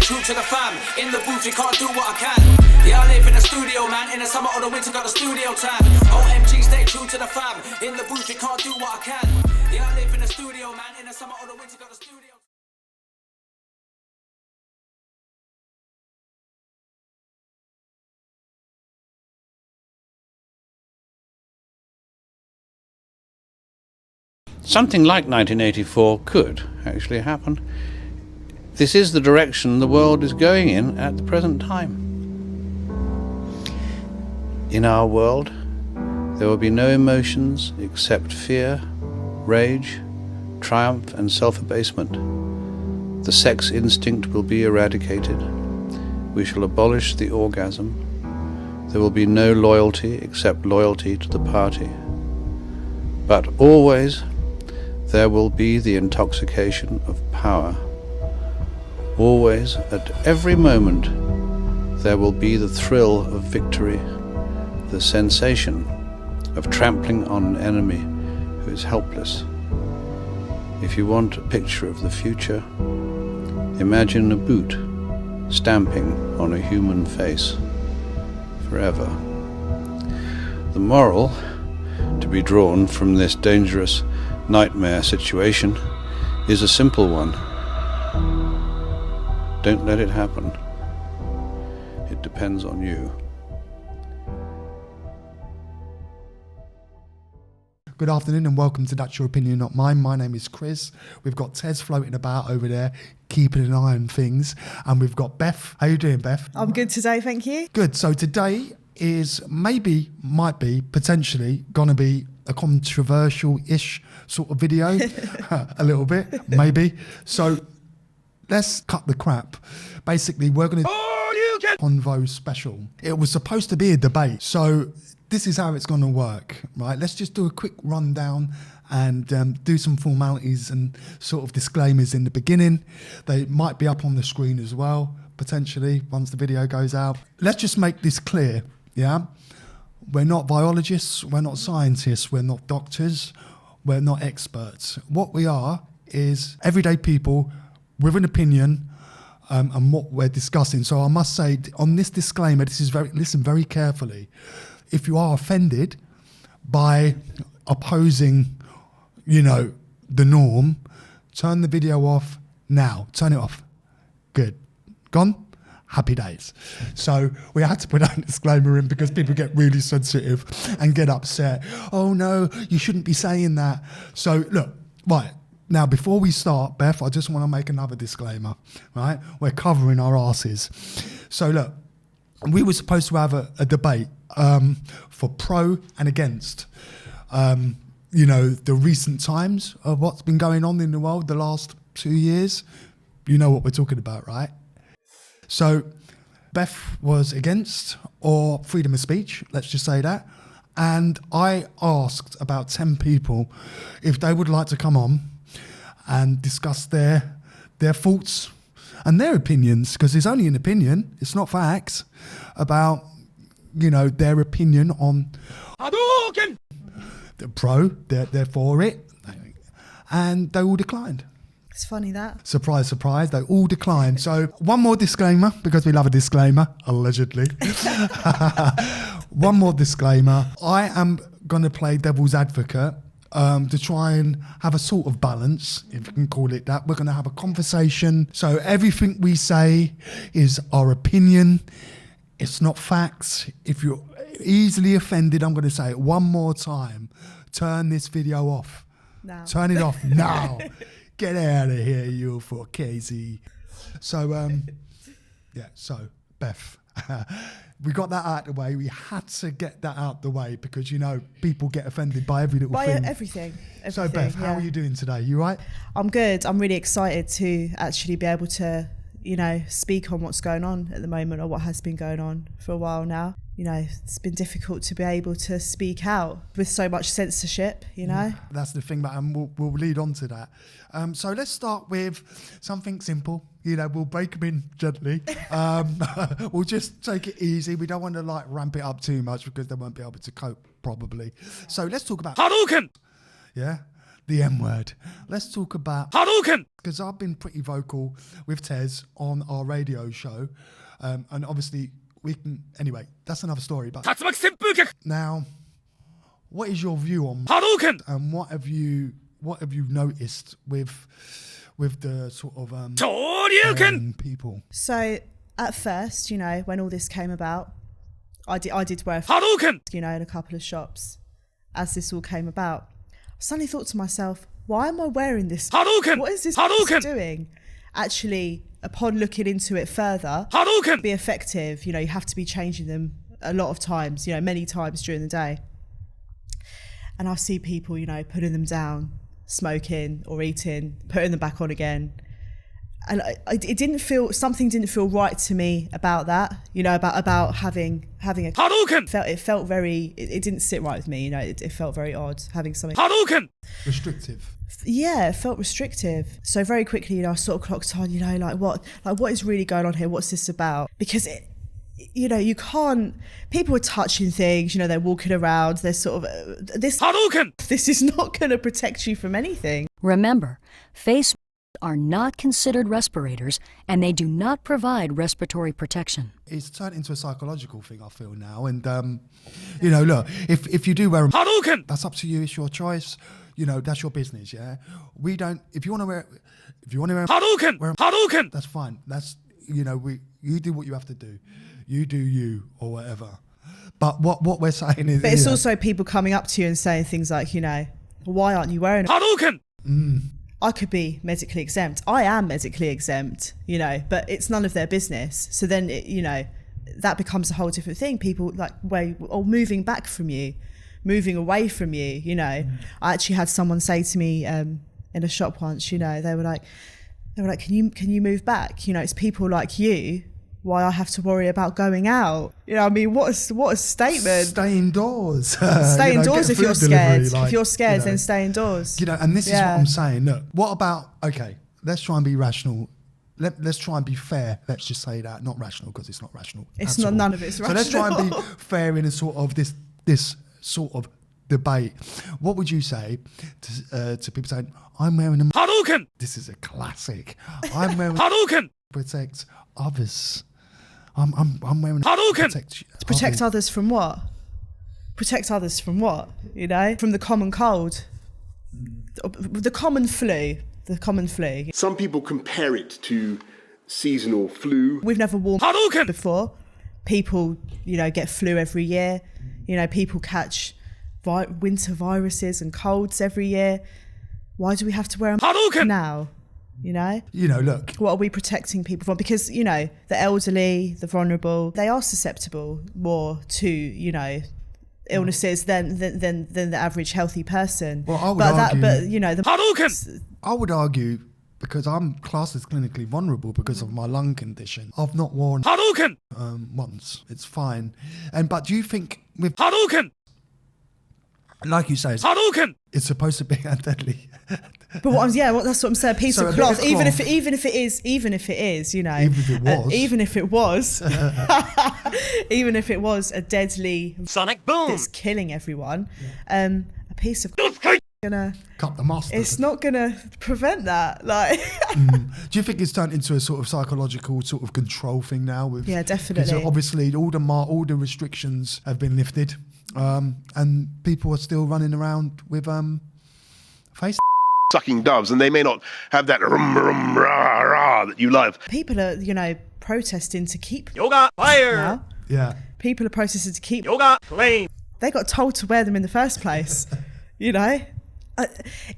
true to the fam. In the booth, you can't do what I can. Yeah, I live in the studio, man. In the summer or the winter, got the studio time. OMG, stay true to the fam. In the booth, you can't do what I can. Yeah, I live in the studio, man. In the summer or the winter, got the studio. Something like 1984 could actually happen. This is the direction the world is going in at the present time. In our world, there will be no emotions except fear, rage, triumph and self-abasement. The sex instinct will be eradicated. We shall abolish the orgasm. There will be no loyalty except loyalty to the party. But always there will be the intoxication of power. Always, at every moment, there will be the thrill of victory, the sensation of trampling on an enemy who is helpless. If you want a picture of the future, imagine a boot stamping on a human face forever. The moral to be drawn from this dangerous nightmare situation is a simple one. Don't let it happen. It depends on you. Good afternoon and welcome to That's Your Opinion, Not Mine. My name is Chris. We've got Tez floating about over there, keeping an eye on things. And we've got Beth. How you doing, Beth? I'm good today, thank you. Good. So today is might be, potentially going to be a controversial-ish sort of video. A little bit, maybe. So let's cut the crap. Basically, we're going to Convo special. It was supposed to be a debate. So this is how it's going to work, right? Let's just do a quick rundown and do some formalities and sort of disclaimers in the beginning. They might be up on the screen as well, potentially, once the video goes out. Let's just make this clear, yeah? We're not biologists, we're not scientists, we're not doctors, we're not experts. What we are is everyday people with an opinion and what we're discussing. So I must say, on this disclaimer, listen very carefully. If you are offended by opposing, the norm, turn the video off now. Turn it off. Good. Gone? Happy days. So we had to put that disclaimer in because people get really sensitive and get upset. Oh no, you shouldn't be saying that. So look, right, now before we start, Beth, I just want to make another disclaimer, right? We're covering our asses. So look, we were supposed to have a debate for pro and against, the recent times of what's been going on in the world the last 2 years. You know what we're talking about, right? So Beth was against or freedom of speech, let's just say that. And I asked about 10 people if they would like to come on and discuss their thoughts and their opinions, because it's only an opinion, it's not facts, about, their opinion on Hadouken! The pro, they're for it, and they all declined. It's funny that. Surprise, surprise, they all declined. So one more disclaimer, because we love a disclaimer, allegedly. One more disclaimer. I am going to play devil's advocate to try and have a sort of balance, if you can call it that. We're going to have a conversation. So everything we say is our opinion. It's not facts. If you're easily offended, I'm going to say it one more time. Turn this video off. Now. Turn it off now. Get out of here, you for Casey. So, so Beth, we got that out of the way. We had to get that out the way because, people get offended by every little thing. Everything. So, Beth, how are you doing today? You right? I'm good. I'm really excited to actually be able to, speak on what's going on at the moment or what has been going on for a while now. It's been difficult to be able to speak out with so much censorship, That's the thing, but we'll lead on to that. So let's start with something simple. We'll break them in gently. We'll just take it easy. We don't want to ramp it up too much because they won't be able to cope probably. So let's talk about Hadouken! Yeah? the M word. Let's talk about Hadouken! because I've been pretty vocal with Tez on our radio show, and obviously we can. Anyway, that's another story. But 竜巻旋風脚 now, what is your view on 波動拳 and what have you noticed with the sort of 昇竜拳 people? So at first, you know, when all this came about, I did wear a 波動拳 you know, in a couple of shops as this all came about. I suddenly thought to myself, why am I wearing this? 波動拳 What is this 波動拳 doing? Actually, upon looking into it further, 波動拳 be effective, you know, you have to be changing them a lot of times, you know, many times during the day. And I see people, you know, putting them down, smoking or eating, putting them back on again. And something didn't feel right to me about that, you know, about having a 波動拳 it felt very, it didn't sit right with me, you know, it felt very odd having something. 波動拳 Restrictive. Yeah, it felt restrictive. So very quickly, you know, I sort of clocked on, you know, like what is really going on here? What's this about? Because you know, you can't, people are touching things, you know, they're walking around, they're sort of, this 波動拳 is not going to protect you from anything. Remember, face are not considered respirators and they do not provide respiratory protection. It's turned into a psychological thing, I feel now. And, you know, look, if you do wear them, 波動拳 that's up to you. It's your choice. You know, that's your business, yeah? We don't, if you want to wear 波動拳 wear 波動拳 that's fine. That's, you know, you do what you have to do. You do you or whatever. But what we're saying is... But it's you know, also people coming up to you and saying things like, you know, why aren't you wearing it? 波動拳 I could be medically exempt. I am medically exempt, you know, but it's none of their business. So then, you know, that becomes a whole different thing. People like moving back from you, moving away from you, you know. I actually had someone say to me in a shop once, you know, they were like, can you move back? You know, it's people like you. Why I have to worry about going out? You know, I mean, what a statement. Stay indoors. Stay You know, indoors get if you're food delivery, scared. like, If you're scared, you know. then stay indoors. You know, and this is what Yeah. I'm saying. Look, what about, okay, let's try and be rational. Let's try and be fair. Let's just say that. Not rational, because it's not rational. It's at not, all. none of it's So let's try and be rational. fair in a sort of this sort of debate. What would you say to people saying, I'm wearing a... 波動拳 This is a classic. I'm wearing 波動拳 protect others. I'm wearing波動拳 Protect others from what? Protect others from what? You know, from the common cold, the common flu. The common flu. Some people compare it to seasonal flu. We've never worn 波動拳 before. People, you know, get flu every year. You know, people catch winter viruses and colds every year. Why do we have to wear them 波動拳 now? You know? You know, look, What are we protecting people from? Because, you know, the elderly, the vulnerable, they are susceptible more to, you know, illnesses than the average healthy person. Well, I would argue- but you know, 波動拳 I would argue, because I'm classed as clinically vulnerable because of my lung condition, I've not worn 波動拳 once. It's fine. But do you think with, 波動拳 like you say, 波動拳 it's supposed to be a deadly... But that's what I'm saying. A piece So a of bit of cloth, even if cloth. it is, you know, Even if it was. even if it was a deadly Sonic boom that's killing everyone, a piece of どつかい gonna, Cut the mustard. it's not gonna prevent that. Like, Do you think it's turned into a sort of psychological sort of control thing now? With, Yeah, definitely. Because obviously all the restrictions have been lifted, and people are still running around with face. Sucking doves, and they may not have that rum, rum, rah, rah that you love. people are, you know, protesting to keep ヨガファイヤー now. Yeah. People are protesting to keep. ヨガフレイン They got told to wear them in the first place. You know,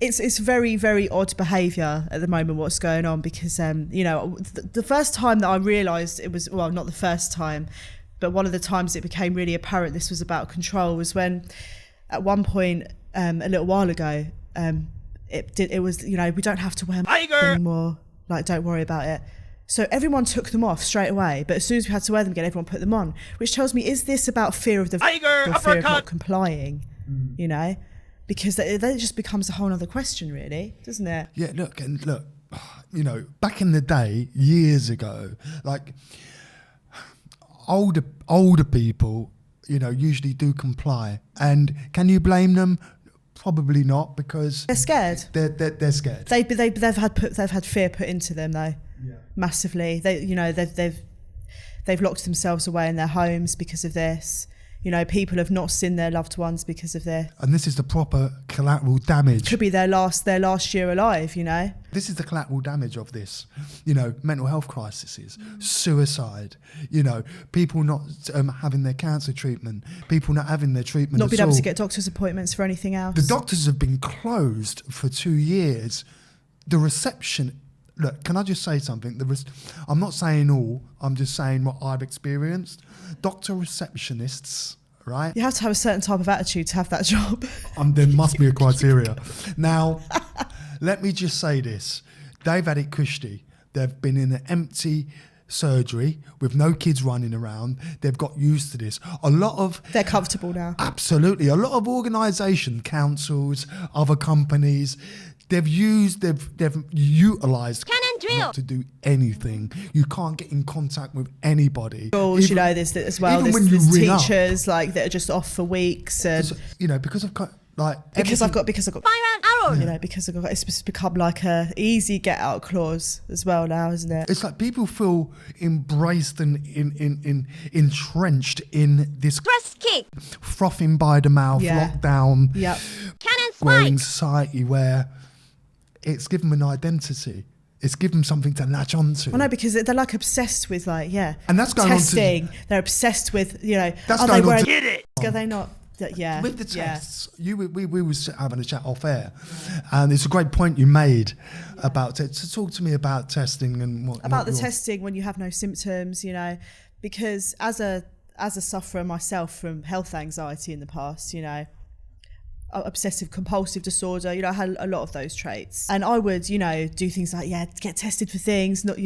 it's very, very odd behaviour at the moment. What's going on? Because you know, the first time that I realised it was, well, not the first time, but one of the times it became really apparent this was about control was when, at one point a little while ago, it was, you know, we don't have to wear them Tiger! anymore. Like, don't worry about it. So everyone took them off straight away, but as soon as we had to wear them again, everyone put them on, which tells me, is this about fear of the Tiger, or fear of not uppercut! complying? You know, because then it just becomes a whole other question, really, doesn't it? Yeah, look, you know, back in the day, years ago, like older people, you know, usually do comply. And can you blame them? Probably not, because They're scared. They're scared. They've had fear put into them though, massively. They've locked themselves away in their homes because of this. People have not seen their loved ones because of this. And this is the proper collateral damage. Could be their last year alive. This is the collateral damage of this. Mental health crises, suicide. People not having their cancer treatment, people not having their treatment. Not being able to get doctor's appointments for anything else. The doctors have been closed for 2 years. The reception. Look, can I just say something? I'm not saying all. I'm just saying what I've experienced. Doctor receptionists, right? You have to have a certain type of attitude to have that job. There must be a criteria. Now, let me just say this. They've had it cushy. They've been in an empty surgery with no kids running around. They've got used to this. They're comfortable now. Absolutely. A lot of organisations, councils, other companies, they've utilised not to do anything. You can't get in contact with anybody. Schools, this as well. Even when there's you ring teachers that are just off for weeks, and because I've got because I've got because it's just become like a easy get out clause as well now, isn't it? It's like people feel embraced and entrenched in this frothing by the mouth, lockdown, wearing society where it's given them an identity. It's given them something to latch onto. I know, because they're like obsessed with and that's going testing. On to, they're obsessed with That's are going they on to, get it? Are they not? Yeah. With the tests, we was having a chat off air, and it's a great point you made about it. So talk to me about testing and what about the testing when you have no symptoms. Because as a sufferer myself from health anxiety in the past, obsessive compulsive disorder, I had a lot of those traits, and I would do things like get tested for things, not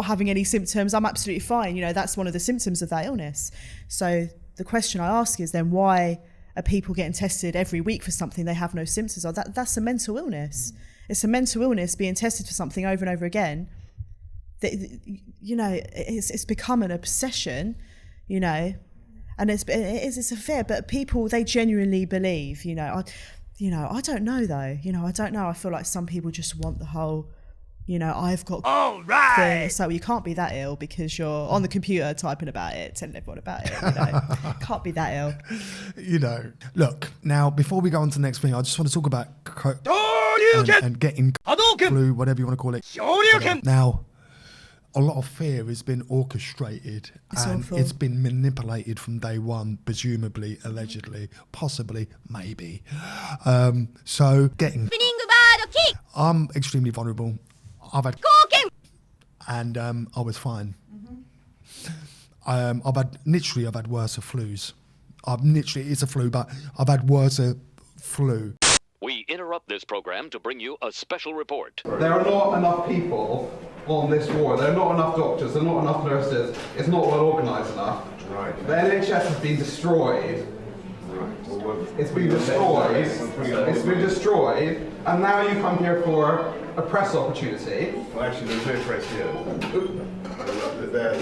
having any symptoms. I'm absolutely fine. That's one of the symptoms of that illness. So the question I ask is then, why are people getting tested every week for something they have no symptoms of? That's a mental illness. It's a mental illness being tested for something over and over again. It's become an obsession, and it's a fear. But people, they genuinely believe. I don't know though. I don't know. I feel like some people just want the whole, I've got thing. So you can't be that ill because you're on the computer typing about it, telling everyone about it. Can't be that ill. Look, now before we go on to the next thing, I just want to talk about and getting flu, whatever you want to call it. Now, a lot of fear has been orchestrated and awful. It's been manipulated from day one, presumably, allegedly, possibly, maybe. So getting... I'm extremely vulnerable. I've had... And I was fine. I've had worse flus. It's a flu, but I've had worse flu. We interrupt this program to bring you a special report. There are not enough people on this ward. There are not enough doctors. There are not enough nurses. It's not well organised enough. Right. The NHS has been destroyed. It's been destroyed. It's been destroyed. And now you come here for a press opportunity. Well, actually, there's no press here.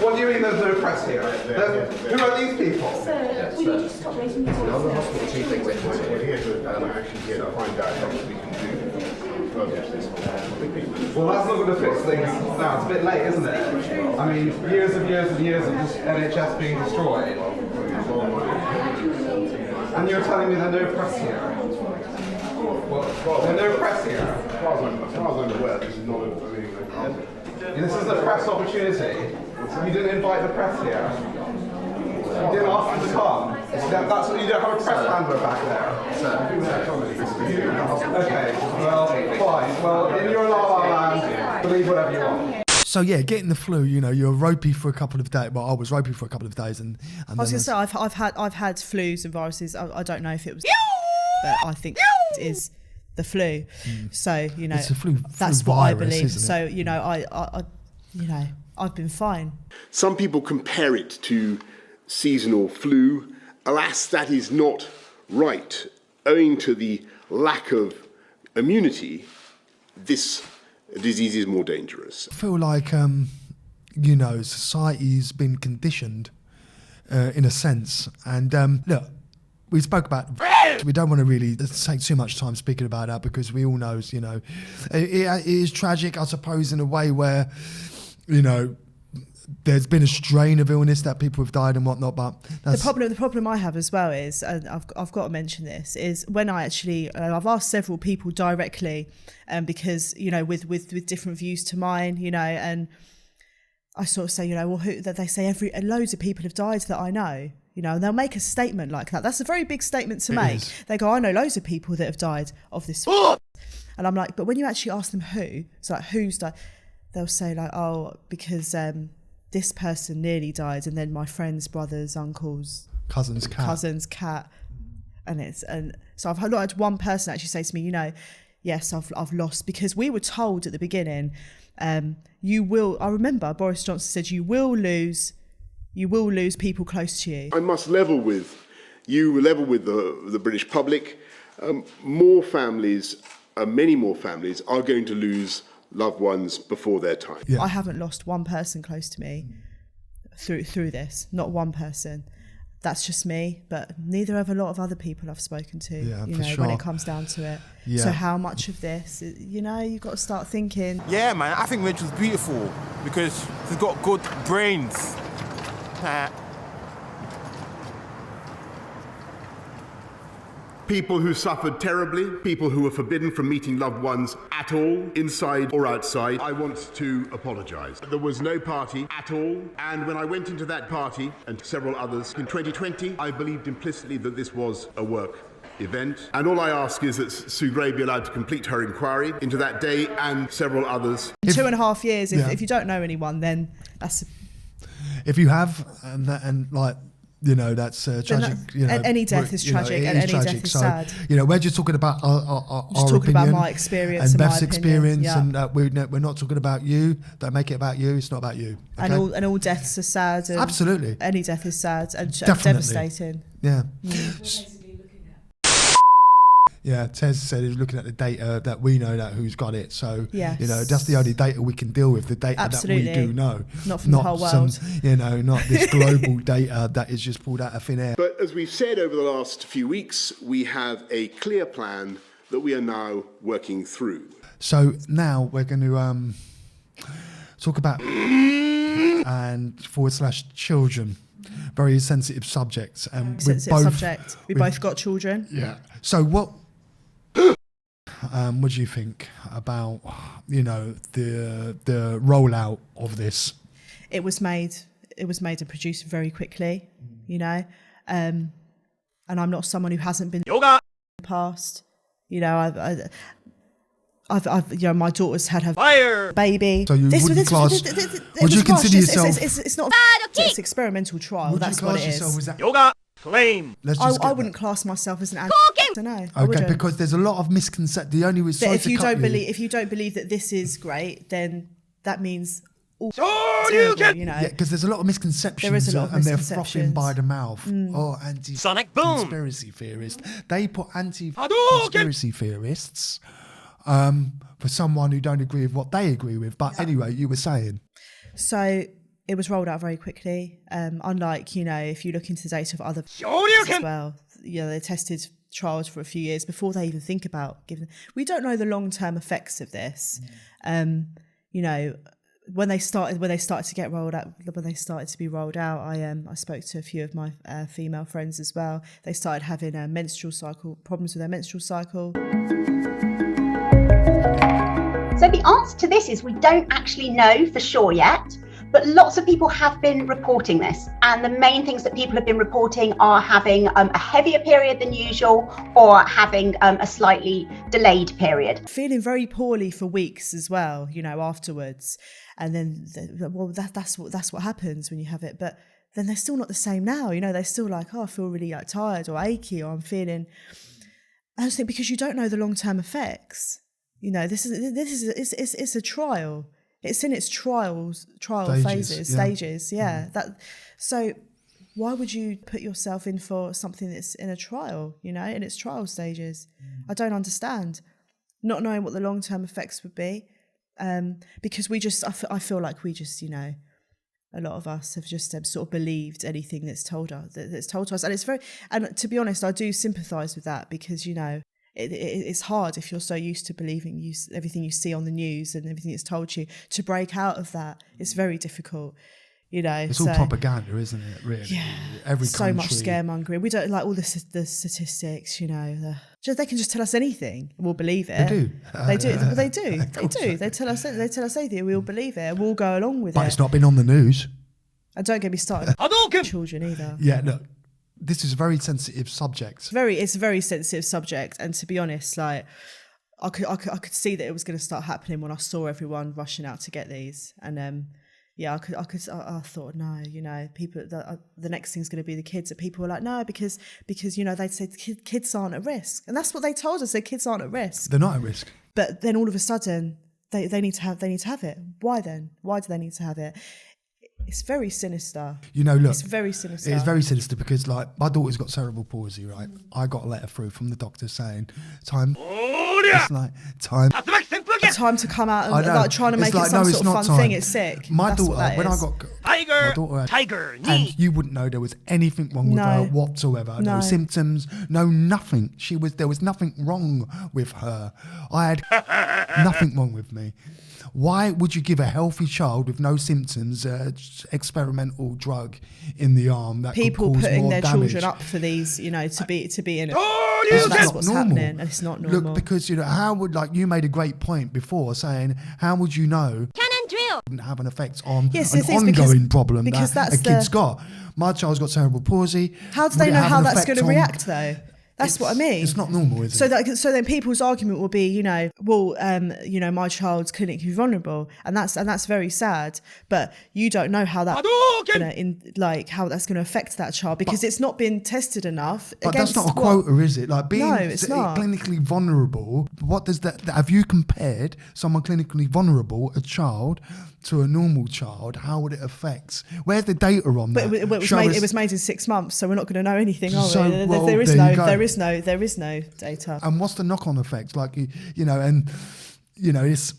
What do you mean there's no press here? Who are these people? Sir, will you just stop raising your voice? I'm the hospital chief executive. We're here to actually here to find out how we can do further this. Well, that's not going to fix things now. It's a bit late, isn't it? I mean, years and years and years of this NHS being destroyed. And you're telling me there's no press here? Well, there's no press here. As far as I'm aware, this is not This is a press opportunity. You didn't invite the press here. You didn't ask them to come. That's what you don't have a press handler back there. Okay, well, fine. Well, in your la la land, believe whatever you want. So yeah, getting the flu, you're ropey for a couple of days. Well, I was ropey for a couple of days, and I was going to say I've had flus and viruses. I don't know if it was, but I think it is the flu. So it's a flu that's flu what I virus, believe. isn't it? So I've been fine. Some people compare it to seasonal flu. Alas, that is not right. Owing to the lack of immunity, this disease is more dangerous. I feel like, society's been conditioned in a sense. And look, we spoke about We don't want to really take too much time speaking about that because we all know, you know, it is tragic, I suppose, in a way where, you know, there's been a strain of illness that people have died and whatnot, but that's... The problem I have as well is, and I've got to mention this, is when I actually, I've asked several people directly, because, you know, with different views to mine, you know, and I sort of say, you know, well, that they say loads of people have died that I know, you know, and they'll make a statement like that. That's a very big statement to make. They go, I know loads of people that have died of this. And I'm like, but when you actually ask them who, it's like, who's died? They'll say like, oh, because this person nearly died, and then my friend's brother's uncle's cousin's cat, and so I've not had one person actually say to me, you know, yes, I've lost, because we were told at the beginning, you will. I remember Boris Johnson said you will lose people close to you. I must level with the British public. More families, many more families, are going to lose loved ones before their time. I haven't lost one person close to me through this, not one person. That's just me, but neither have a lot of other people I've spoken to, you know, when it comes down to it. Yeah. So how much of this, you know, you've got to start thinking. Yeah, man, I think Rachel's beautiful because she's got good brains. People who suffered terribly, people who were forbidden from meeting loved ones at all, inside or outside. I want to apologise. There was no party at all, and when I went into that party, and several others, in 2020, I believed implicitly that this was a work event. And all I ask is that Sue Gray be allowed to complete her inquiry into that day and several others. 2.5 years, if you don't know anyone, then that's... If you have, and like... You know, that's tragic. You know, any death is tragic, and any death is sad. You know, we're just talking about our talking opinion about my experience and Beth's experience, yeah. and we're not talking about you. Don't make it about you. It's not about you. Okay? And all deaths are sad. And absolutely, any death is sad and devastating. Yeah. Yeah, Tez said he was looking at the data that we know that who's got it. So, you know, that's the only data we can deal with, the data that we do know. Not from the whole world. You know, not this global data that is just pulled out of thin air. But as we've said over the last few weeks, we have a clear plan that we are now working through. So now we're going to talk about and / children. Very sensitive subjects. And We both got children. Yeah. So what do you think about, you know, the rollout of this? It was made and produced very quickly, you know, and I'm not someone who hasn't been yoga in the past. You know, I've you know, my daughter's had her baby. So you wouldn't class? Would you consider yourself? It's not. It's experimental trial. That's what it is. Yoga claim. I wouldn't class myself as an adult. I know. Okay, because there's a lot of misconception. The only reason if you don't believe that this is great, then that means all terrible, you know. Yeah, because there's a lot of misconceptions. There is a lot of and misconceptions. they're frothing by the mouth. Oh, Sonic boom. Conspiracy theorists. They put conspiracy theorists for someone who don't agree with what they agree with. But anyway, you were saying. So it was rolled out very quickly. Unlike, you know, if you look into the data of other as well, you know, they tested trials for a few years before they even think about giving. We don't know the long-term effects of this. You know, when they started to get rolled out, when they started to be rolled out, I spoke to a few of my female friends as well. They started having problems with their menstrual cycle. So the answer to this is we don't actually know for sure yet, but lots of people have been reporting this. And the main things that people have been reporting are having a heavier period than usual or having a slightly delayed period. Feeling very poorly for weeks as well, you know, afterwards. And then, that's what happens when you have it. But then they're still not the same now. You know, they're still like, oh, I feel really like tired or achy, or I'm feeling. I just think because you don't know the long-term effects. You know, this is a trial. It's in its stages. Yeah. So why would you put yourself in for something that's in a trial, you know, in its trial stages? I don't understand. Not knowing what the long-term effects would be. Because I feel like we just, you know, A lot of us have just sort of believed anything that's told us, that's told to us. And to be honest, I do sympathise with that because, you know, it's hard if you're so used to believing everything you see on the news and everything that's told you, to break out of that. It's very difficult. You know, it's all propaganda, isn't it? Really, yeah. Every so country. much scaremongering. We don't like all the statistics. You know, they can just tell us anything, and we'll believe it. They do. They do. Well, they do. They do. They tell us anything, we'll believe it, and we'll go along with it. But it's not been on the news. And don't get me started. Children either. Yeah, look, this is a very sensitive subject. It's a very sensitive subject, and to be honest, like I could see that it was going to start happening when I saw everyone rushing out to get these, and yeah, I thought, no, you know, people, the next thing's going to be the kids. That people were like, no, because you know, they'd say kids aren't at risk, and that's what they told us. Their kids aren't at risk. They're not at risk. But then all of a sudden, they need to have it. Why then? Why do they need to have it? It's very sinister. You know, look, it's very sinister. It's very sinister because, like, my daughter's got cerebral palsy, right? I got a letter through from the doctor saying, it's like time to come out and like trying to make it some sort of fun thing. It's sick. My That's daughter, when I got Tiger, and you wouldn't know there was anything wrong with her whatsoever. No symptoms, no nothing. There was nothing wrong with her. I had nothing wrong with me. Why would you give a healthy child with no symptoms experimental drug in the arm that people could cause putting more their damage? children up for these, you know, to be in it. That's what's normal. happening, and it's not normal. Look, because you know, how would, like, you made a great point before saying, how would you know? Cannon drill. Didn't have an effect on Yes, an ongoing problem because that a kid's got. My child's got cerebral palsy. How do they know how that's going to react though? That's what I mean. It's not normal, is it? So then people's argument will be, you know, well, you know, my child's clinically vulnerable, and that's very sad. But you don't know how that, how that's going to affect that child because it's not been tested enough. But that's not a quota, is it? Like being it's not. clinically vulnerable. What does that? Have you compared someone clinically vulnerable, a child, to a normal child? How would it affect? Where's the data on that? But it was made in 6 months, so we're not going to know anything, are we? There is no data. And what's the knock-on effect? Like you know, and you know, it's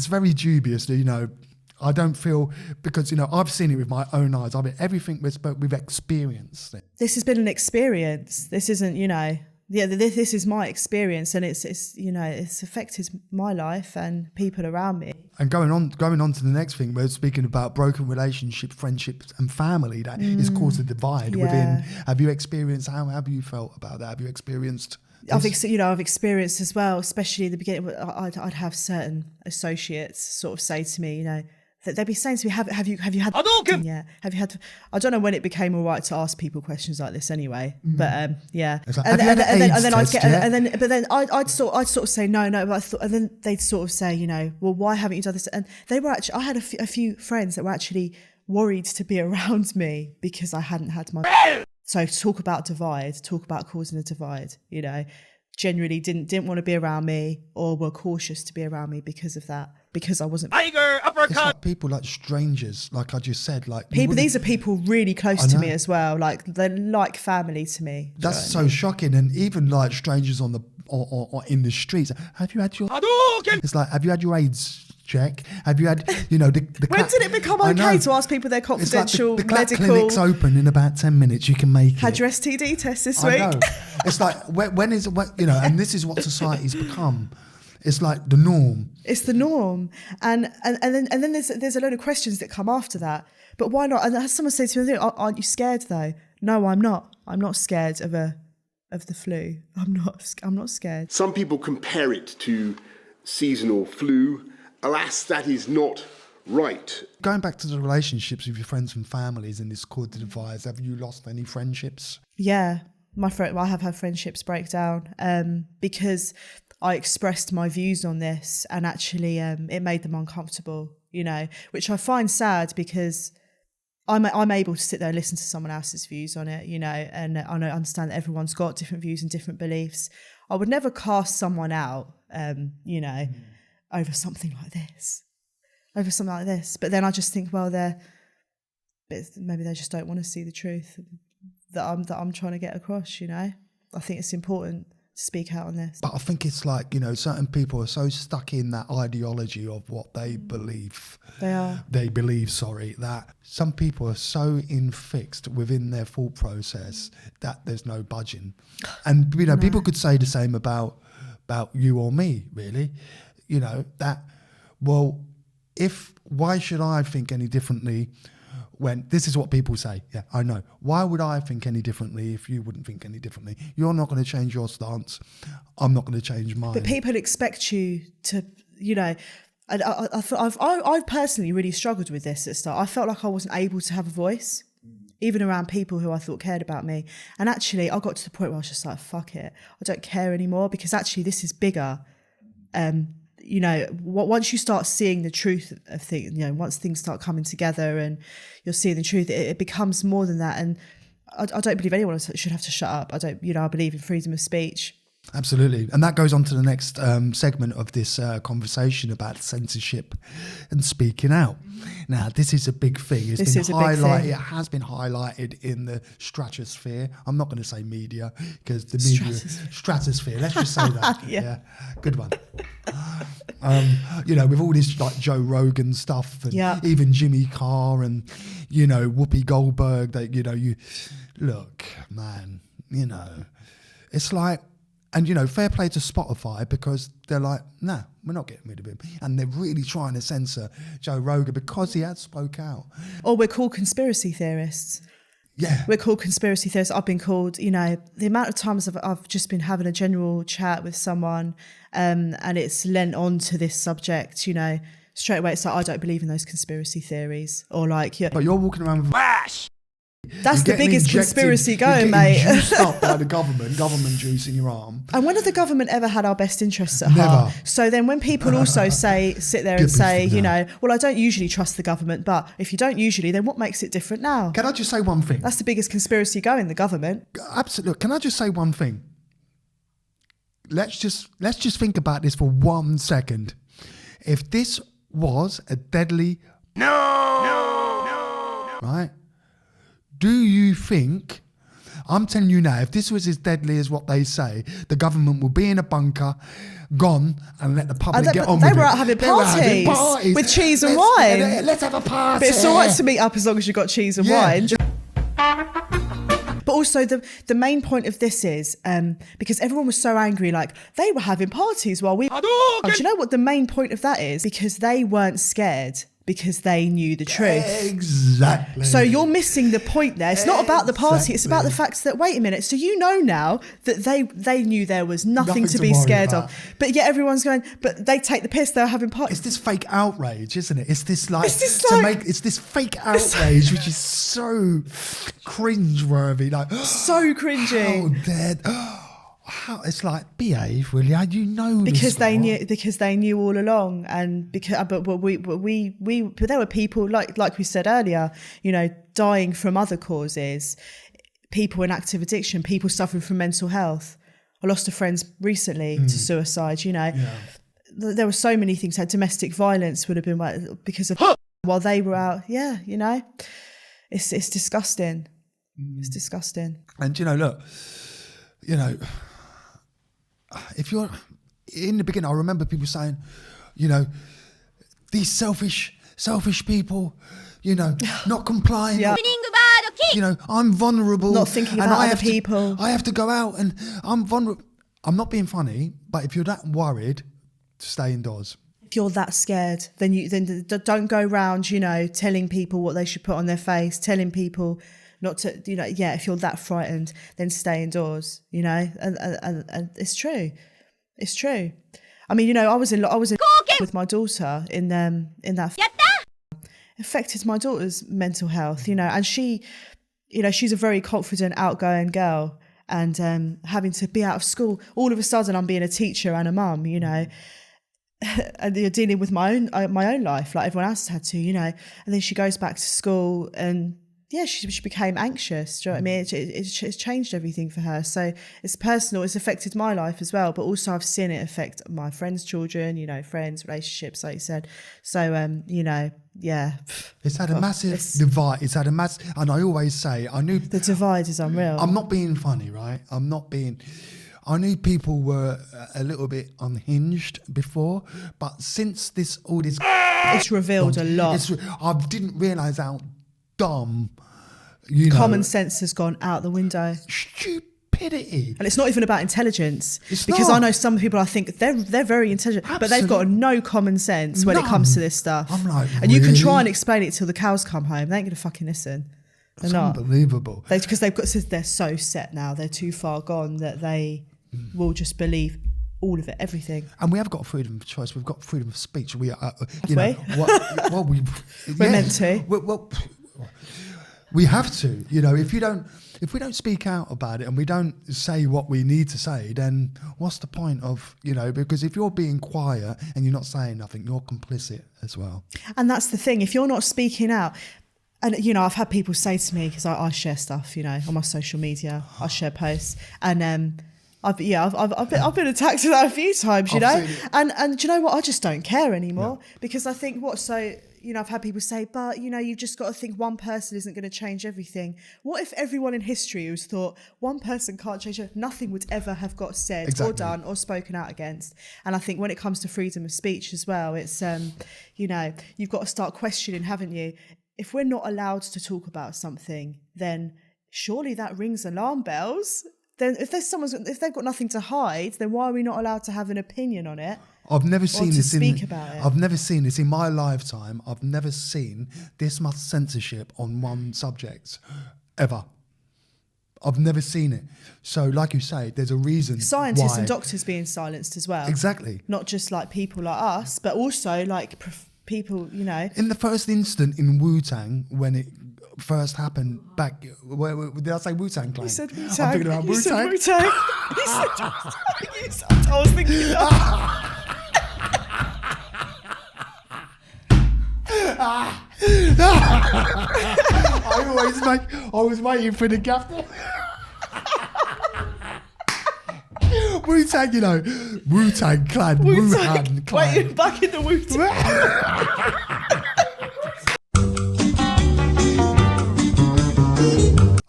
very dubious. You know, I don't feel, because you know, I've seen it with my own eyes. I mean, everything we've experienced it. This has been an experience. This isn't, you know. Yeah, this is my experience, and it's you know, it's affected my life and people around me. And going on to the next thing, we're speaking about broken relationships, friendships, and family that is caused a divide within. Have you experienced? How have you felt about that? Have you experienced? I've experienced as well, especially at the beginning. I'd have certain associates sort of say to me, you know, that they'd be saying to me, have you had? Yeah, have you had? I don't know when it became all right to ask people questions like this, anyway. But yeah, like, and then I'd get, but then I'd sort of say no. But I thought, and then they'd sort of say, you know, well, why haven't you done this? And they were actually, I had a few friends that were actually worried to be around me because I hadn't had my. So talk about causing a divide. You know, generally didn't want to be around me or were cautious to be around me because of that. Because I wasn't. Tiger uppercut. It's like people, like strangers, like I just said, like people. These are people really close to me as well. Like they're like family to me. That's so shocking. And even like strangers on the or in the streets. Have you had your? It's like, have you had your AIDS check? Have you had, you know, the when did it become okay to ask people their confidential it's like medical? The clinic's open in about 10 minutes. You can make Had it. your STD test this week? I know. It's like when you know, and this is what society's become. It's like the norm. It's the norm, and then there's a load of questions that come after that. But why not? And someone said to me, "Aren't you scared though?" No, I'm not. I'm not scared of the flu. I'm not scared. Some people compare it to seasonal flu. Alas, that is not right. Going back to the relationships with your friends and families in this called the divide, have you lost any friendships? Yeah, I have had friendships break down because I expressed my views on this, and actually it made them uncomfortable, you know, which I find sad because I'm able to sit there and listen to someone else's views on it, you know, and I understand that everyone's got different views and different beliefs. I would never cast someone out, you know, over something like this. But then I just think, well, maybe they just don't want to see the truth that I'm trying to get across, you know. I think it's important speak out on this. But I think it's like, certain people are so stuck in that ideology of what they believe. They believe, that some people are so infixed within their thought process that there's no budging. And, people could say the same about you or me, really. Why should I think any differently when this is what people say? Yeah, I know. Why would I think any differently if you wouldn't think any differently? You're not going to change your stance. I'm not going to change mine. But people expect you to, I've personally really struggled with this at the start. I felt like I wasn't able to have a voice, even around people who I thought cared about me. And actually, I got to the point where I was just like, fuck it. I don't care anymore, because actually this is bigger. Once you start seeing the truth of things, once things start coming together and you're seeing the truth, it becomes more than that. And I don't believe anyone should have to shut up. I believe in freedom of speech. Absolutely. And that goes on to the next segment of this conversation about censorship and speaking out. Now, this is a big thing. It has been highlighted in the stratosphere. I'm not going to say media, because the media... Stratosphere. Let's just say that. Yeah. Good one. With all this like Joe Rogan stuff and even Jimmy Carr and, Whoopi Goldberg, look, man, it's like... And, fair play to Spotify, because they're like, no, we're not getting rid of him. And they're really trying to censor Joe Rogan because he had spoke out. Or we're called conspiracy theorists. Yeah. We're called conspiracy theorists. I've been called, the amount of times I've just been having a general chat with someone and it's lent on to this subject, straight away it's like, I don't believe in those conspiracy theories. Or like, But you're walking around with... That's the biggest conspiracy going, mate. Juiced up by the government juice in your arm. And when have the government ever had our best interests at heart? So then when people also sit there and say, well, I don't usually trust the government, but if you don't usually, then what makes it different now? Can I just say one thing? That's the biggest conspiracy going, the government. Absolutely. Can I just say one thing? Let's just think about this for 1 second. If this was a deadly... Right? Do you think, I'm telling you now, if this was as deadly as what they say, the government will be in a bunker, gone, and let the public get on with it? They were out having parties with cheese and wine. Let's have a party. But it's all right to meet up as long as you've got cheese and wine. But also the main point of this is, because everyone was so angry, like they were having parties while we... Do you know what the main point of that is? Because they weren't scared. Because they knew the truth. Exactly. So you're missing the point there. It's not about the party. It's about the fact that, wait a minute, so now that they knew there was nothing to be scared of. But yet everyone's going, but they take the piss, they're having parties. It's this fake outrage, isn't it? It's this fake outrage, which is so cringe-worthy. So cringy. How dead. It's like, behave, will you? Because they knew all along, and but there were people like we said earlier, dying from other causes, people in active addiction, people suffering from mental health. I lost a friend recently to suicide. There were so many things. Like domestic violence would have been because of while they were out. Yeah, it's disgusting. It's disgusting. And look, if you're in the beginning, I remember people saying, these selfish people, not complying. Yeah. I'm vulnerable. Not thinking about other people. I have to go out and I'm vulnerable. I'm not being funny, but if you're that worried, stay indoors. If you're that scared, then don't go around, telling people what they should put on their face, telling people not to, if you're that frightened, then stay indoors, and it's true. It's true. I mean, I was in with my daughter in that affected my daughter's mental health, and she, she's a very confident, outgoing girl, and having to be out of school, all of a sudden I'm being a teacher and a mum, and you're dealing with my own life like everyone else had to, and then she goes back to school and she became anxious. Do you know what I mean? It's changed everything for her. So it's personal. It's affected my life as well. But also I've seen it affect my friends' children, friends, relationships, like you said. So, It's had a massive divide. It's had a massive... And I always say, I knew... The divide is unreal. I'm not being funny, right? I knew people were a little bit unhinged before, but since all this, it's revealed a lot. I didn't realise how dumb, common sense has gone out the window. Stupidity. And it's not even about intelligence. It's because not. I know some people, I think they're very intelligent, but they've got no common sense when it comes to this stuff. I'm like, and you can really? try and explain it till the cows come home. They ain't going to fucking listen. They're It's not. unbelievable. Because they're so set now. They're too far gone that they will just believe all of it, everything. And we have got freedom of choice. We've got freedom of speech. We're meant to. We have to. If we don't speak out about it and we don't say what we need to say, then what's the point of, because if you're being quiet and you're not saying nothing, you're complicit as well. And that's the thing. If you're not speaking out, and I've had people say to me, because I share stuff, on my social media, I share posts, and I've been attacked for that a few times, and do you know what? I just don't care anymore because I think I've had people say, but you've just got to think one person isn't going to change everything. What if everyone in history who's thought one person can't change it, nothing would ever have got said or done or spoken out against? And I think when it comes to freedom of speech as well, it's you've got to start questioning, haven't you? If we're not allowed to talk about something, then surely that rings alarm bells. Then if they've got nothing to hide, then why are we not allowed to have an opinion on it? I've never seen this I've never seen this in my lifetime. I've never seen this much censorship on one subject ever. I've never seen it. So, like you say, there's a reason. Scientists why. and doctors being silenced as well. Exactly. Not just like people like us, but also like people. In the first instant in Wu-Tang, when it first happened back, did I say Wu-Tang Clan? You said Wu-Tang. I'm thinking about Wu-Tang. You said Wu-Tang. I was thinking that. I was waiting for the gaffer. Wu-Tang, Wu-Tang Clan, Wuhan Clan. Wait, back in the Wu-Tang.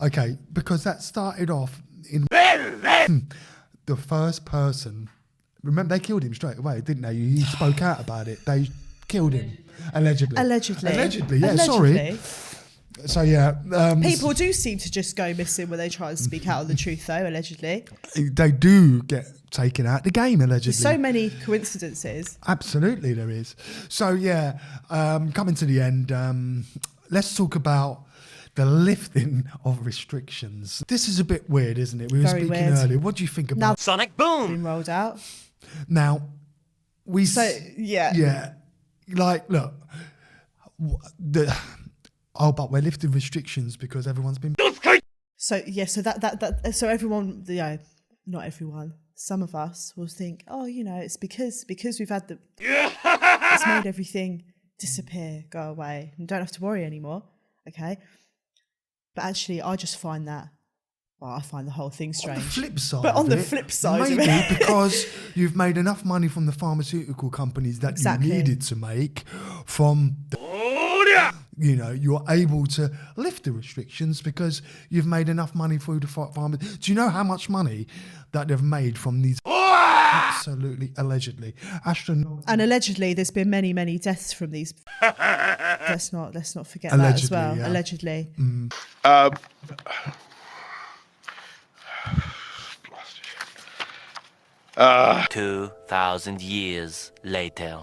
Okay, because that started off in the first person. Remember, they killed him straight away, didn't they? He spoke out about it. They killed him, allegedly. Allegedly, yeah, sorry. So, yeah. People do seem to just go missing when they try and speak out on the truth, though, allegedly. They do get taken out the game, allegedly. There's so many coincidences. Absolutely, there is. So, yeah, coming to the end, let's talk about the lifting of restrictions. This is a bit weird, isn't it? We were speaking earlier. What do you think about Sonic Boom being rolled out? Now, yeah. Like, look, but we're lifting restrictions because everyone's been. So so everyone, not everyone. Some of us will think, it's because we've had it's made everything disappear, go away, and don't have to worry anymore. Okay. But actually, I just find I find the whole thing strange. On the flip side, flip side, maybe because you've made enough money from the pharmaceutical companies that you needed to make from. You're able to lift the restrictions because you've made enough money through the pharma. Do you know how much money that they've made from these? Absolutely, allegedly, and allegedly, there's been many, many deaths from these. let's not forget that as well. Yeah. Allegedly. 2,000 years later.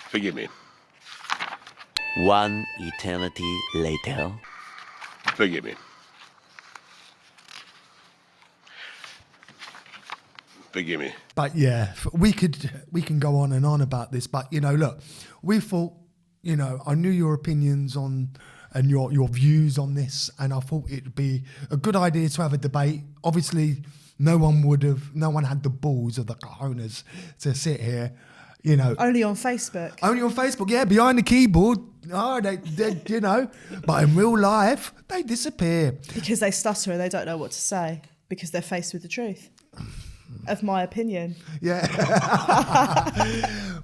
Forgive me. One eternity later. Forgive me. Forgive me. But yeah, we can go on and on about this. But look, we thought, I knew your opinions on and your views on this, and I thought it'd be a good idea to have a debate. Obviously, no one had the balls or the cojones to sit here. Only on Facebook. Only on Facebook, yeah, behind the keyboard. Oh, they but in real life, they disappear. Because they stutter and they don't know what to say because they're faced with the truth. Of my opinion. Yeah.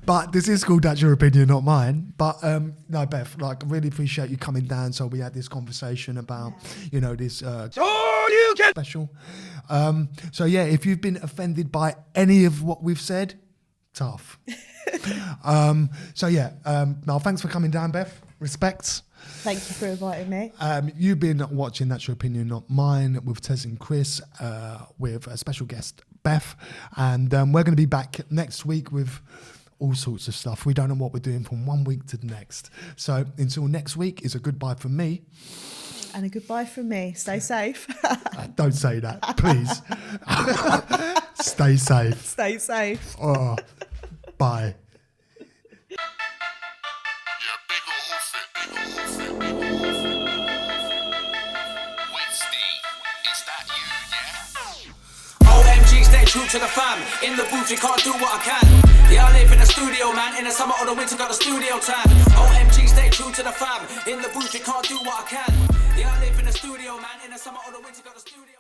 But this is called That's Your Opinion, not mine. But no, Beth, like, I really appreciate you coming down. So we had this conversation about, you know, this special. So yeah, if you've been offended by any of what we've said, tough. So yeah, no, thanks for coming down, Beth. Respects. Thank you for inviting me. You've been watching That's Your Opinion, Not Mine with Tez and Chris, with a special guest, Beth. And we're going to be back next week with all sorts of stuff. We don't know what we're doing from one week to the next. So until next week is a goodbye from me. And a goodbye from me. Stay safe. Don't say that, please. Stay safe. Stay safe. Oh, bye. Stay true to the fam. In the booth, you can't do what I can. Yeah, I live in the studio, man. In the summer or the winter, got a studio time. OMG, stay true to the fam. In the booth, you can't do what I can. Yeah, I live in the studio, man. In the summer or the winter, got a studio.